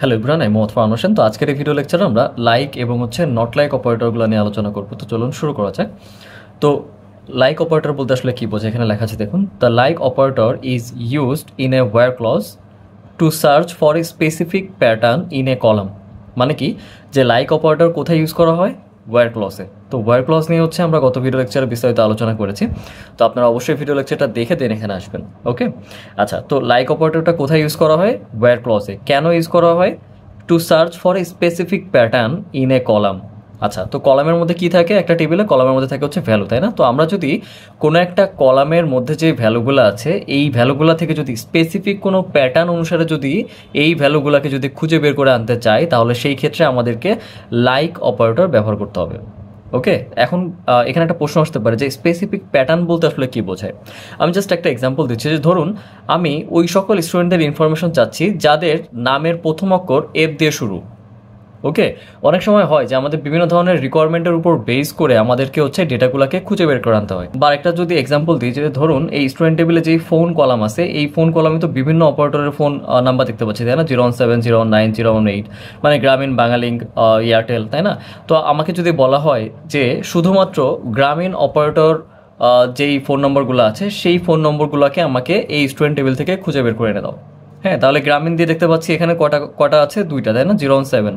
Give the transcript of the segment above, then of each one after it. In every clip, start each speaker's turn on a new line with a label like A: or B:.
A: Hello everyone, আমি মোহাম্মদ ফারহান হোসেন। তো আজকের এই ভিডিও লেকচারে আমরা লাইক এবং নট লাইক অপারেটরগুলো নিয়ে আলোচনা করব। তো চলুন শুরু করা যাক। তো লাইক অপারেটর বলতে আসলে কী বোঝায়, এখানে লেখা আছে দেখুন, the like operator is used in a where clause to search for a specific pattern in a column. মানে কি, যে লাইক অপারেটর কোথায় ইউজ করা হয়? ওয়্যার ক্লজে। তো ওয়্যার ক্লজ নিয়ে হচ্ছে আমরা গত ভিডিও লেকচারে বিস্তারিত আলোচনা করেছি। তো আপনারা অবশ্যই ভিডিও লেকচারটা দেখে দেন এখানে আসবেন। ওকে, আচ্ছা, তো লাইক অপারেটরটা কোথায় ইউজ করা হয়? ওয়্যার ক্লজে। কেন ইউজ করা হয়? To search for a specific pattern in a column. আচ্ছা, তো কলামের মধ্যে কি থাকে? একটা টেবিলে কলামের মধ্যে থাকে হচ্ছে ভ্যালু, তাই না? তো আমরা যদি কোনো একটা কলামের মধ্যে যে ভ্যালুগুলো আছে, এই ভ্যালুগুলো থেকে যদি স্পেসিফিক কোনো প্যাটার্ন অনুসারে যদি এই ভ্যালুগুলোকে যদি খুঁজে বের করে আনতে চাই, তাহলে সেই ক্ষেত্রে আমাদেরকে লাইক অপারেটর ব্যবহার করতে হবে। ওকে, এখন এখানে একটা প্রশ্ন আসতে পারে যে স্পেসিফিক প্যাটার্ন বলতে আসলে কী বোঝায়। আমি জাস্ট একটা এক্সাম্পল দিচ্ছি, যে ধরুন আমি ওই সকল স্টুডেন্টদের ইনফরমেশন চাচ্ছি যাদের নামের প্রথম অক্ষর এফ দিয়ে শুরু। ওকে, অনেক সময় হয় যে আমাদের বিভিন্ন ধরনের রিকোয়ারমেন্টের উপর বেস করে আমাদেরকে হচ্ছে ডেটাগুলোকে খুঁজে বের করে আনতে হয়। বা একটা যদি এক্সাম্পল দিই, যে ধরুন এই স্টুডেন্ট টেবিলে যেই ফোন কলাম আছে, এই ফোন কলামে তো বিভিন্ন অপারেটরের ফোন নাম্বার দেখতে পাচ্ছি, তাই না? 017 019 018, মানে গ্রামীণ, বাঙালিঙ্ক, এয়ারটেল, তাই না? তো আমাকে যদি বলা হয় যে শুধুমাত্র গ্রামীণ অপারেটর যেই ফোন নম্বরগুলো আছে, সেই ফোন নম্বরগুলোকে আমাকে এই স্টুডেন্ট টেবিল থেকে খুঁজে বের করে এনে দাও। হ্যাঁ, তাহলে গ্রামীণ দিয়ে দেখতে পাচ্ছি এখানে কটা আছে? দুইটা, তাই না? 017।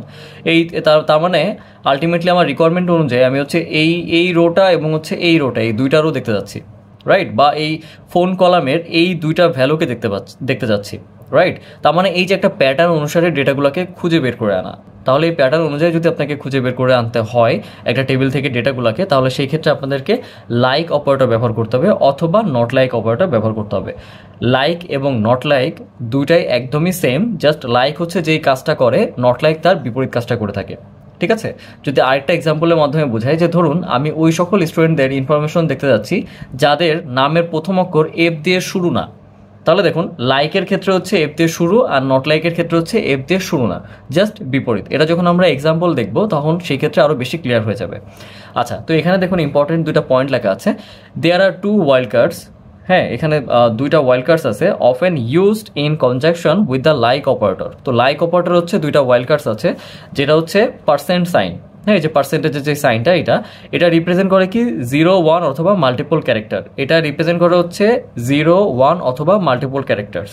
A: এই তার মানে আলটিমেটলি আমার রিকোয়ারমেন্ট অনুযায়ী আমি হচ্ছে এই রোটা এবং হচ্ছে এই রোটা, এই দুইটা রো দেখতে যাচ্ছি, রাইট? বা এই ফোন কলামের এই দুইটা ভ্যালুকে দেখতে যাচ্ছি, রাইট? তার মানে এই যে একটা প্যাটার্ন অনুসারে ডেটাগুলোকে খুঁজে বের করে আনা। তাহলে এই প্যাটার্ন অনুযায়ী যদি আপনাকে খুঁজে বের করে আনতে হয় একটা টেবিল থেকে ডেটাগুলোকে, তাহলে সেই ক্ষেত্রে আপনাদেরকে লাইক অপারেটর ব্যবহার করতে হবে অথবা নট লাইক অপারেটর ব্যবহার করতে হবে। লাইক এবং নট লাইক দুইটাই একদমই সেম, জাস্ট লাইক হচ্ছে যেই কাজটা করে, নট লাইক তার বিপরীত কাজটা করে থাকে। ঠিক আছে, যদি আরেকটা এক্সাম্পলের মাধ্যমে বোঝাই, যে ধরুন আমি ওই সকল স্টুডেন্টদের ইনফরমেশন দেখতে যাচ্ছি যাদের নামের প্রথম অক্ষর এফ দিয়ে শুরু না। তাহলে দেখুন, লাইকের ক্ষেত্রে হচ্ছে এফ দিয়ে শুরু, আর নট লাইকের ক্ষেত্রে হচ্ছে এফ দিয়ে শুরু না, জাস্ট বিপরীত। এটা যখন আমরা এক্সাম্পল দেখব তখন সেই ক্ষেত্রে আরও বেশি ক্লিয়ার হয়ে যাবে। আচ্ছা, তো এখানে দেখুন ইম্পর্টেন্ট দুইটা পয়েন্ট লেখা আছে। দেয়ার আর টু ওয়াইল্ড কার্ডস। হ্যাঁ, এখানে দুইটা ওয়াইল্ড কার্ডস আছে, often used in conjunction with the like operator. তো লাইক অপারেটর হচ্ছে দুইটা ওয়াইল্ড কার্ডস আছে, যেটা হচ্ছে পার্সেন্ট সাইন। হ্যাঁ, এই যে পার্সেন্টেজের যে সাইনটা, এটা রিপ্রেজেন্ট করে কি 0 1 অথবা মাল্টিপল ক্যারেক্টার। এটা রিপ্রেজেন্ট করে হচ্ছে 0 1 অথবা মাল্টিপল ক্যারেক্টার্স।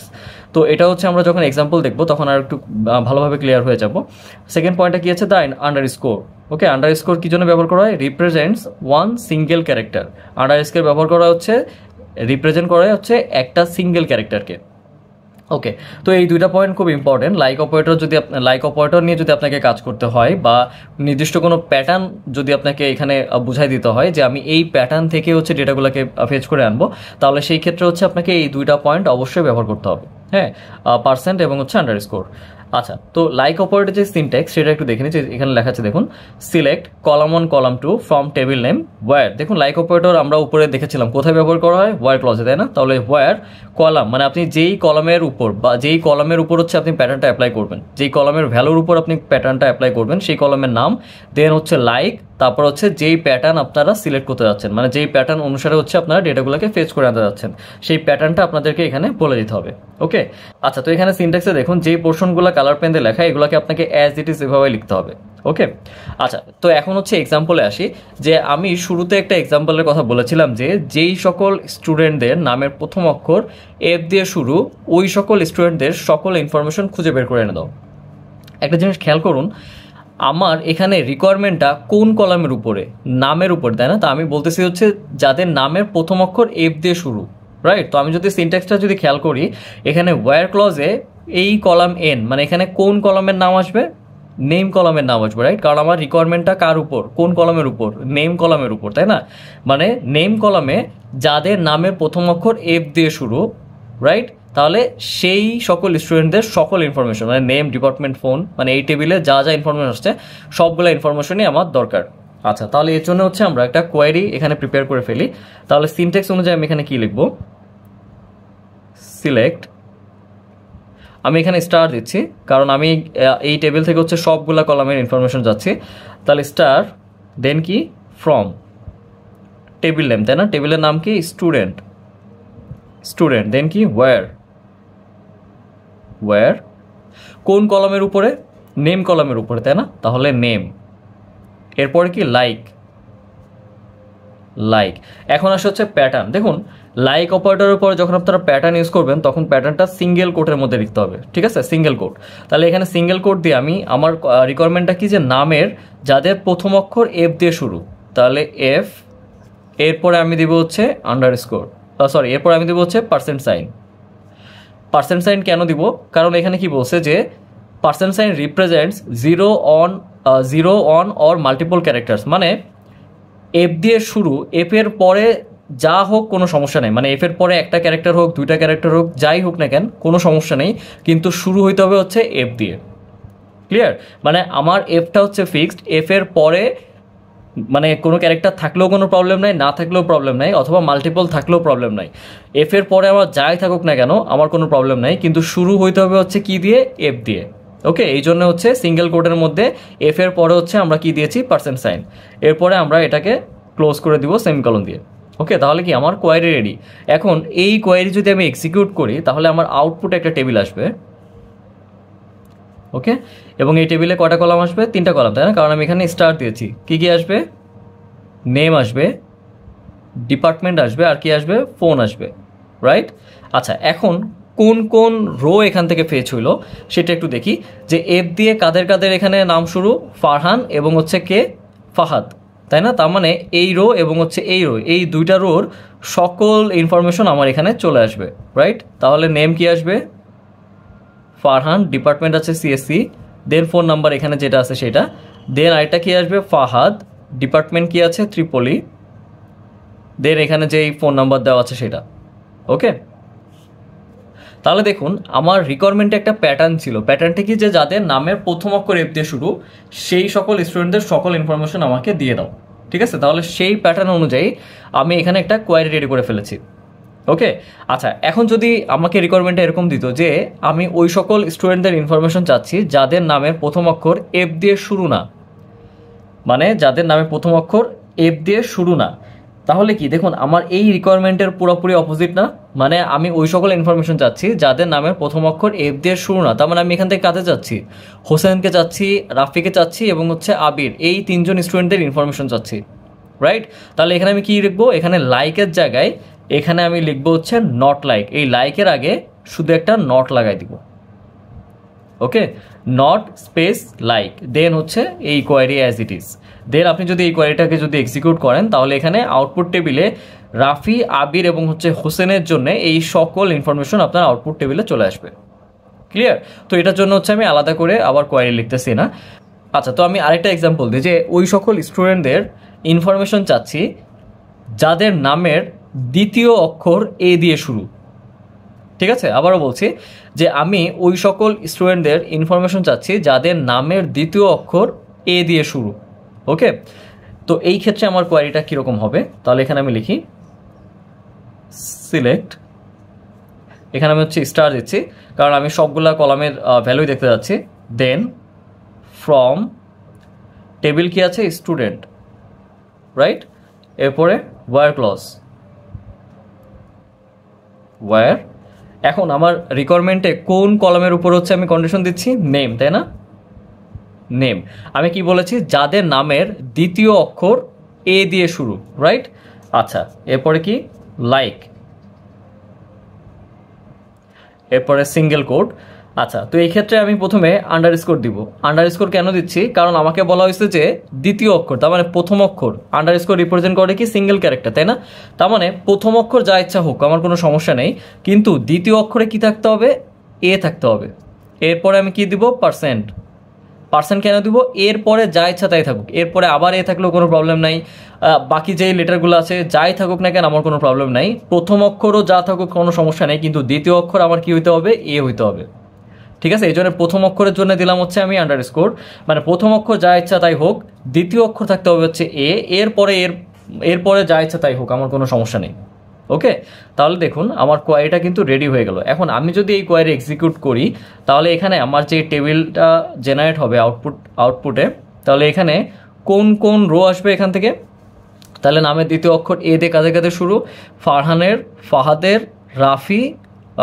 A: তো এটা হচ্ছে আমরা যখন এক্সাম্পল দেখবো তখন আর একটু ভালোভাবে ক্লিয়ার হয়ে যাব। সেকেন্ড পয়েন্টটা কি আছে? The under score. Okay, under score কি জন্য ব্যবহার করা হয়? Represents one single character. Under score ব্যবহার করা হচ্ছে, রিপ্রেজেন্ট করা হচ্ছে একটা সিঙ্গেল ক্যারেক্টারকে। ওকে, তো এই দুইটা পয়েন্ট খুব ইম্পর্টেন্ট। লাইক অপারেটর নিয়ে যদি আপনাকে কাজ করতে হয়, বা নির্দিষ্ট কোনো প্যাটার্ন যদি আপনাকে এখানে বুঝাই দিতে হয় যে আমি এই প্যাটার্ন থেকে হচ্ছে ডেটাগুলোকে ফেচ করে আনবো, তাহলে সেই ক্ষেত্রে হচ্ছে আপনাকে এই দুইটা পয়েন্ট অবশ্যই ব্যবহার করতে হবে। হ্যাঁ, পার্সেন্ট এবং হচ্ছে আন্ডারস্কোর। আচ্ছা, তো লাইক অপারেটর যে সিনট্যাক্স সেটা একটু দেখে নিচ্ছি। এখানে লেখা আছে দেখুন, select column 1 column 2 from table name where. দেখুন, লাইক অপারেটর আমরা উপরে দেখেছিলাম কোথায় ব্যবহার করা হয়? ওয়্যার ক্লজে, তাই না? তাহলে ওয়্যার কলাম মানে আপনি যেই কলামের উপর বা যেই কলামের উপর হচ্ছে আপনি প্যাটার্নটা অ্যাপ্লাই করবেন, যেই কলামের ভ্যালুর উপর আপনি প্যাটার্নটা অ্যাপ্লাই করবেন, সেই কলামের নাম, দেন হচ্ছে লাইক, তারপর হচ্ছে যেই প্যাটার্ন আপনারা সিলেক্ট করতে যাচ্ছেন, মানে যেই প্যাটার্ন অনুসারে হচ্ছে আপনারা ডেটাগুলোকে ফেচ করে আনতে যাচ্ছেন, সেই প্যাটার্নটা আপনাদেরকে এখানে বলে দিতে হবে। ওকে, আচ্ছা, তো এখানে সিনট্যাক্সে দেখুন যেই পোর্শনগুলো কালার পেন দিয়ে লেখা, এগুলোকে আপনাকে অ্যাজ ইট ইজ এভাবে লিখতে হবে। ওকে, আচ্ছা, তো এখন হচ্ছে এক্সাম্পলে আসি। যে আমি শুরুতে একটা এক্সাম্পলের কথা বলেছিলাম, যে যেই সকল স্টুডেন্টদের নামের প্রথম অক্ষর এফ দিয়ে শুরু, ওই সকল স্টুডেন্টদের সকল ইনফরমেশন খুঁজে বের করে এনে দাও। একটা জিনিস খেয়াল করুন, আমার এখানে রিকোয়ারমেন্টটা কোন কলামের উপরে? নামের উপর, তাই না? তো আমি বলতেছি হচ্ছে যাদের নামের প্রথম অক্ষর এফ দিয়ে শুরু, রাইট? তো আমি যদি সিনট্যাক্সটা যদি খেয়াল করি, এখানে ওয়্যার ক্লজে এই কলাম এন, মানে এখানে কোন কলামের নাম আসবে? নেম কলামের নাম আসবে, রাইট? কারণ আমার রিকোয়ারমেন্টটা কার উপর? কোন কলামের উপর? নেম কলামের উপর, তাই না? মানে নেম কলামে যাদের নামের প্রথম অক্ষর এফ দিয়ে শুরু, রাইট? তাহলে সেই সকল স্টুডেন্টদের সকল ইনফরমেশন, মানে নেম, ডিপার্টমেন্ট, ফোন, মানে এই টেবিলে যা যা ইনফরমেশন আসছে সবগুলো ইনফরমেশনই আমার দরকার। আচ্ছা, তাহলে এর জন্য হচ্ছে আমরা একটা কোয়েরি এখানে প্রিপেয়ার করে ফেলি। তাহলে সিনট্যাক্স অনুযায়ী আমি এখানে কি লিখবো? সিলেক্ট, আমি এখানে স্টার দিচ্ছি কারণ আমি এই টেবিল থেকে হচ্ছে সবগুলা কলামের ইনফরমেশন যাচ্ছি। তাহলে স্টার, দেন কি? ফ্রম টেবিল নেম, তাই না? টেবিলের নাম কি? স্টুডেন্ট, দেন কি? ওয়্যার, কোন কলামের উপরে? নেম কলামের উপরে, তাই না? তাহলে নেম, এরপরে কি লাইক, লাইক। এখন আসে হচ্ছে প্যাটার্ন। দেখুন লাইক অপারেটরের উপরে যখন আপনারা প্যাটার্ন ইউজ করবেন তখন প্যাটার্নটা সিঙ্গেল কোটের মধ্যে লিখতে হবে, ঠিক আছে? Single quote. তাহলে এখানে সিঙ্গেল কোট দিয়ে আমি আমার রিকোয়ারমেন্টটা কি, যে নামের যাদের প্রথম অক্ষর এফ দিয়ে শুরু, তাহলে এফ, এরপরে আমি দিব হচ্ছে আন্ডারস্কোর, সরি, এরপরে আমি দিব হচ্ছে পার্সেন্ট সাইন। পার্সেন্ট সাইন কেন দিব? কারণ এখানে কি বলছে যে percent sign represents zero one or multiple characters, মানে এফ দিয়ে শুরু, এফ এর পরে যা হোক কোনো সমস্যা নেই, মানে এফ এর পরে একটা ক্যারেক্টার হোক, দুইটা ক্যারেক্টার হোক, যাই হোক না কেন কোনো সমস্যা নেই, কিন্তু শুরু হইতে হবে হচ্ছে এফ দিয়ে। ক্লিয়ার? মানে আমার এফটা হচ্ছে ফিক্সড, এফ এর পরে মানে কোনো ক্যারেক্টার থাকলেও কোনো প্রবলেম নাই, না থাকলেও প্রবলেম নাই, অথবা মাল্টিপল থাকলেও প্রবলেম নাই, এফ এর পরে আমার যাই থাকুক না কেন আমার কোনো প্রবলেম নাই, কিন্তু শুরু হইতে হবে হচ্ছে কি দিয়ে? এফ দিয়ে। ওকে, এই জন্য হচ্ছে সিঙ্গেল কোটের মধ্যে এফ এর পরে হচ্ছে আমরা কি দিয়েছি? Percent sign. এরপরে আমরা এটাকে ক্লোজ করে দিব সেমিকলন দিয়ে। ওকে, তাহলে কি আমার কোয়ারি রেডি। এখন এই কোয়ারি যদি আমি এক্সিকিউট করি তাহলে আমার আউটপুটে একটা টেবিল আসবে। ওকে, এবং এই টেবিলে কয়টা কলাম আসবে? 3টা কলাম, তাই না? কারণ আমি এখানে স্টার দিয়েছি। কি কি আসবে? নেম আসবে, ডিপার্টমেন্ট আসবে, আর কি আসবে? ফোন আসবে, রাইট? আচ্ছা, এখন কোন কোন রো এখান থেকে ফেচ হইলো সেটা একটু দেখি। যে এফ দিয়ে কাদের কাদের এখানে নাম শুরু? ফারহান এবং হচ্ছে কে? ফাহাদ, তাই না? তার মানে এই রো এবং হচ্ছে এই রো, এই দুইটা রোর সকল ইনফরমেশন আমার এখানে চলে আসবে, রাইট? তাহলে নেম কি আসবে? ফারহান, ডিপার্টমেন্ট আছে সিএসসি, দেন ফোন নাম্বার এখানে যেটা আছে সেটা, দেন আরেকটা কি আসবে? ফাহাদ, ডিপার্টমেন্ট কি আছে? ত্রিপলি, দেন এখানে যেই ফোন নাম্বার দেওয়া আছে সেটা। ওকে, তাহলে দেখুন আমার রিকোয়ারমেন্টে একটা প্যাটার্ন ছিল। প্যাটার্নটা কি, যে যাদের নামের প্রথম অক্ষর এফ দিয়ে শুরু সেই সকল স্টুডেন্টদের সকল ইনফরমেশন আমাকে দিয়ে দাও, ঠিক আছে? তাহলে সেই প্যাটার্ন অনুযায়ী আমি এখানে একটা কোয়ারি রেডি করে ফেলেছি। ওকে, আচ্ছা, এখন যদি আমাকে রিকোয়ারমেন্টটা এরকম দিত যে আমি ওই সকল স্টুডেন্টদের ইনফরমেশন চাচ্ছি যাদের নামের প্রথম অক্ষর এফ দিয়ে শুরু না, মানে যাদের নামে প্রথম অক্ষর এফ দিয়ে শুরু না, তাহলে কি দেখুন আমার এই রিকোয়ারমেন্টের পুরোপুরি অপোজিট না? মানে আমি ওই সকল ইনফরমেশন চাচ্ছি যাদের নামের প্রথম অক্ষর এফ দিয়ে শুরু না, তার মানে আমি এখান থেকে কাজে চাচ্ছি হোসেনকে চাচ্ছি, রাফিকে চাচ্ছি এবং হচ্ছে আবির, এই 3জন স্টুডেন্টদের ইনফরমেশন চাচ্ছি, রাইট? তাহলে এখানে আমি কি লিখবো? এখানে লাইকের জায়গায় এখানে আমি লিখবো হচ্ছে নট লাইক। এই লাইকের আগে শুধু একটা নট লাগাই দিব। ওকে, নট স্পেস লাইক, দেন হচ্ছে এই কোয়ারি অ্যাজ ইট ইজ। দেন আপনি যদি এই কোয়ারিটাকে যদি এক্সিকিউট করেন তাহলে এখানে আউটপুট টেবিলে রাফি, আবির এবং হচ্ছে হোসেনের জন্য এই সকল ইনফরমেশন আপনার আউটপুট টেবিলে চলে আসবে। ক্লিয়ার? তো এটার জন্য হচ্ছে আমি আলাদা করে আবার কোয়ারি লিখতেছি না। আচ্ছা, তো আমি আরেকটা এক্সাম্পল দিই যে ওই সকল স্টুডেন্টদের ইনফরমেশন চাচ্ছি যাদের নামের দ্বিতীয় অক্ষর এ দিয়ে শুরু। ঠিক আছে, আবারও বলছি যে আমি ওই সকল স্টুডেন্টদের ইনফরমেশন চাচ্ছি যাদের নামের দ্বিতীয় অক্ষর এ দিয়ে শুরু। ওকে, তো এই ক্ষেত্রে আমার কোয়ারিটা কীরকম হবে? তাহলে এখানে আমি লিখি সিলেক্ট, এখানে আমি হচ্ছে স্টার দিচ্ছি কারণ আমি সবগুলা কলামের ভ্যালুই দেখতে যাচ্ছি। দেন ফ্রম টেবিল কি আছে? Student, right? এরপরে ওয়্যার ক্লজ, ওয়্যার। এখন আমার রিকোয়ারমেন্টে কোন কলামের উপর হচ্ছে আমি কন্ডিশন দিচ্ছি? নেম, তাই না? নেম। আমি কি বলেছি? যাদের নামের দ্বিতীয় অক্ষর এ দিয়ে শুরু, রাইট? আচ্ছা, এরপরে কি? লাইক, এরপরে সিঙ্গেল কোড। আচ্ছা, তো এই ক্ষেত্রে আমি প্রথমে আন্ডারস্কোর দিব। আন্ডারস্কোর কেন দিচ্ছি? কারণ আমাকে বলা হয়েছে যে দ্বিতীয় অক্ষর, তার মানে প্রথম অক্ষর। আন্ডারস্কোর রিপ্রেজেন্ট করে কি? সিঙ্গেল ক্যারেক্টার, তাই না? তার মানে প্রথম অক্ষর যা ইচ্ছা হোক, আমার কোনো সমস্যা নেই, কিন্তু দ্বিতীয় অক্ষরে কি থাকতে হবে? এ থাকতে হবে। এরপরে আমি কি দিব? পার্সেন্ট। পার্সেন্ট কেন দিব? এরপরে যা ইচ্ছা তাই থাকুক, এরপরে আবার এ থাকলেও কোনো প্রবলেম নাই, বাকি যেই লেটারগুলো আছে যাই থাকুক না কেন আমার কোনো প্রবলেম নাই, প্রথম অক্ষরও যা থাকুক কোনো সমস্যা নেই, কিন্তু দ্বিতীয় অক্ষর আমার কি হইতে হবে? এ হইতে হবে। ঠিক আছে, এই জন্য প্রথম অক্ষরের জন্য দিলাম হচ্ছে আমি আন্ডারস্কোর, মানে প্রথম অক্ষর যা ইচ্ছা তাই হোক, দ্বিতীয় অক্ষর থাকতে হবে হচ্ছে এ, এরপরে যা ইচ্ছা তাই হোক, আমার কোনো সমস্যা নেই। ওকে, তাহলে দেখুন আমার কোয়ারিটা কিন্তু রেডি হয়ে গেল। এখন আমি যদি এই কোয়ারি এক্সিকিউট করি তাহলে এখানে আমার যে টেবিলটা জেনারেট হবে আউটপুটে, তাহলে এখানে কোন কোন রো আসবে এখান থেকে? তাহলে নামের দ্বিতীয় অক্ষর এ দিয়ে কাদের কাদের শুরু? ফারহানের, ফাহাদের, রাফি,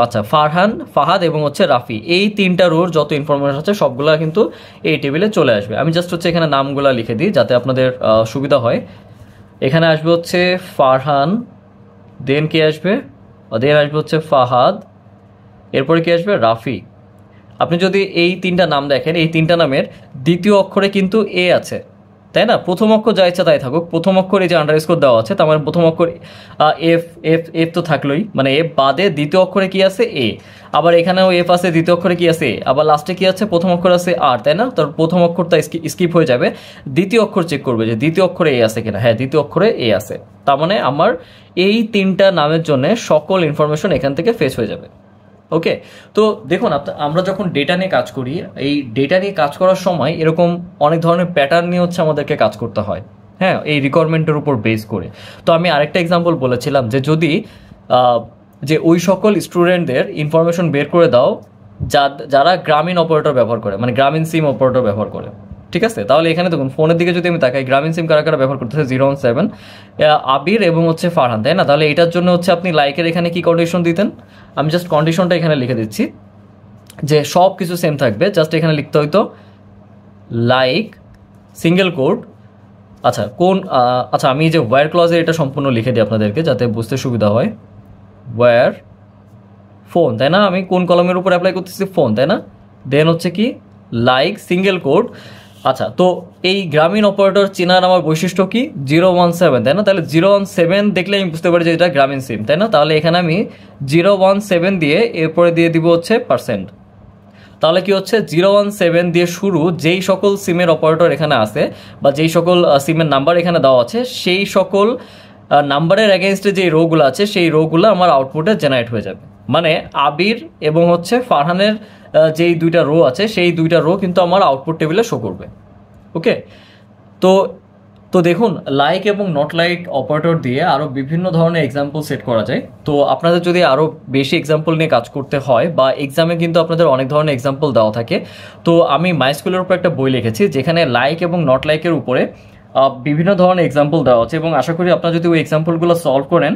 A: আচ্ছা ফারহান, ফাহাদ এবং হচ্ছে রাফি, এই তিনটা রোর যত ইনফরমেশন আছে সবগুলা কিন্তু এই টেবিলে চলে আসবে। আমি জাস্ট হচ্ছে এখানে নামগুলা লিখে দিই যাতে আপনাদের সুবিধা হয়। এখানে আসবে হচ্ছে ফারহান, দেন কে আসবে, দেন আসবে হচ্ছে ফাহাদ, এরপরে কি আসবে রাফি। আপনি যদি এই তিনটা নাম দেখেন, এই তিনটা নামের দ্বিতীয় অক্ষরে কিন্তু এ আছে, তাই না? প্রথম অক্ষর যা ইচ্ছা তাই থাকুক, প্রথম অক্ষর এই যে আন্ডারস্কোর দেওয়া আছে তার মানে প্রথম অক্ষর এফ, এফ এফ তো থাকলোই, মানে এফ বাদে দ্বিতীয় অক্ষরে কি আছে এ, আবার এখানেও এফ আছে, দ্বিতীয় অক্ষরে কি আছে এ, আবার লাস্টে কি আছে প্রথম অক্ষর আছে আর, তাই না? তার প্রথম অক্ষরটা স্কিপ হয়ে যাবে, দ্বিতীয় অক্ষর চেক করবে যে দ্বিতীয় অক্ষরে এ আছে কিনা, হ্যাঁ দ্বিতীয় অক্ষরে এ আছে, তার মানে আমার এই তিনটা নামের জন্য সকল ইনফরমেশন এখান থেকে ফেচ হয়ে যাবে। ওকে, তো দেখুন আমরা যখন ডেটা নিয়ে কাজ করি, এই ডেটা নিয়ে কাজ করার সময় এরকম অনেক ধরনের প্যাটার্ন নিয়ে হচ্ছে আমাদেরকে কাজ করতে হয়, হ্যাঁ, এই রিকোয়ারমেন্টের উপর বেস করে। তো আমি আরেকটা এক্সাম্পল বলেছিলাম যে যদি যে ওই সকল স্টুডেন্টদের ইনফরমেশন বের করে দাও যারা গ্রামীণ অপারেটর ব্যবহার করে, মানে গ্রামীণ সিম অপারেটর ব্যবহার করে, ঠিক আছে? তাহলে এখানে দেখুন ফোনের দিকে যদি আমি তাকাই, গ্রামীণ সিম কারা কারা ব্যবহার করতেছে, 017 আবির এবং হচ্ছে ফারহান, তাই না? তাহলে এটার জন্য হচ্ছে আপনি লাইকের এখানে কি কন্ডিশন দিতেন, আমি জাস্ট কন্ডিশনটা এখানে লিখে দিচ্ছি যে সব কিছু সেম থাকবে, জাস্ট এখানে লিখতে হইতো লাইক সিঙ্গেল কোড। আচ্ছা আচ্ছা আমি যে ওয়্যার ক্লজে এটা সম্পূর্ণ লিখে দিই আপনাদেরকে যাতে বুঝতে সুবিধা হয়। ওয়্যার ফোন, তাই না? আমি কোন কলমের উপর অ্যাপ্লাই করতেছি, ফোন, তাই না? দেন হচ্ছে কি লাইক সিঙ্গেল কোড। আচ্ছা, তো এই গ্রামীণ অপারেটর চেনার আমার বৈশিষ্ট্য কি, 017, তাই না? তাহলে 017 দেখলে আমি বুঝতে পারি যে এটা গ্রামীণ সিম, তাই না? তাহলে এখানে আমি 017 দিয়ে এরপরে দিয়ে দিব হচ্ছে পার্সেন্ট। তাহলে কি হচ্ছে 017 দিয়ে শুরু যেই সকল সিমের অপারেটর এখানে আছে বা যেই সকল সিমের নাম্বার এখানে দেওয়া আছে সেই সকল নাম্বারের অ্যাগেনস্টে যে রোগুলো আছে সেই রোগুলো আমার আউটপুটে জেনারেট হয়ে যাবে। মানে আবির এবং হচ্ছে ফারহানের যেই দুইটা রো আছে সেই দুইটা রো কিন্তু আমার আউটপুট টেবিলে শো করবে। ওকে, তো তো দেখুন লাইক এবং নট লাইক অপারেটর দিয়ে আরও বিভিন্ন ধরনের এক্সাম্পল সেট করা যায়। তো আপনাদের যদি আরও বেশি এক্সাম্পল নিয়ে কাজ করতে হয় বা এক্সামে কিন্তু আপনাদের অনেক ধরনের এক্সাম্পল দেওয়া থাকে, তো আমি মাই স্কুলের উপর একটা বই লিখেছি যেখানে লাইক এবং নট লাইকের উপরে বিভিন্ন ধরনের এক্সাম্পল দেওয়া আছে, এবং আশা করি আপনারা যদি ওই এক্সাম্পলগুলো সলভ করেন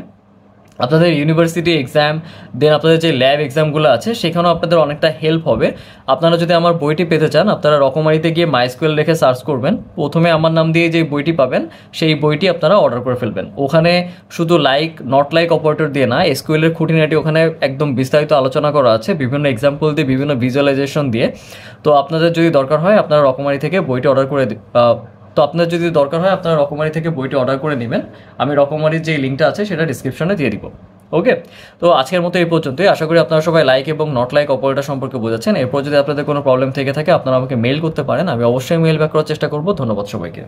A: আপনাদের ইউনিভার্সিটি এক্সাম, দেন আপনাদের যে ল্যাব এক্সামগুলো আছে সেখানেও আপনাদের অনেকটা হেল্প হবে। আপনারা যদি আমার বইটি পেতে চান আপনারা রকমারিতে গিয়ে মাইস্কুয়েল লিখে সার্চ করবেন, প্রথমে আমার নাম দিয়ে যে বইটি পাবেন সেই বইটি আপনারা অর্ডার করে ফেলবেন। ওখানে শুধু লাইক নট লাইক অপারেটর দিয়ে না, এসকিউএলের খুঁটিনাটি ওখানে একদম বিস্তারিত আলোচনা করা আছে বিভিন্ন এক্সাম্পল দিয়ে, বিভিন্ন ভিজুয়ালাইজেশন দিয়ে। তো আপনাদের যদি দরকার হয় আপনারা রকমারি থেকে বইটি অর্ডার করে রকমারি থেকে বইটি অর্ডার করে নেবেন। আমি রকমারির যে লিঙ্কটা আছে সেটা ডিসক্রিপশনে দিয়ে দিব। ওকে, তো আজকের মতো এই পর্যন্তই। আশা করি আপনারা সবাই লাইক এবং নট লাইক অপারেটর সম্পর্কে বোঝাচ্ছেন। এরপর যদি আপনাদের কোনো প্রবলেম থেকে থাকে আপনারা আমাকে মেইল করতে পারেন, আমি অবশ্যই মেইল ব্যাক করার চেষ্টা করব। ধন্যবাদ সবাইকে।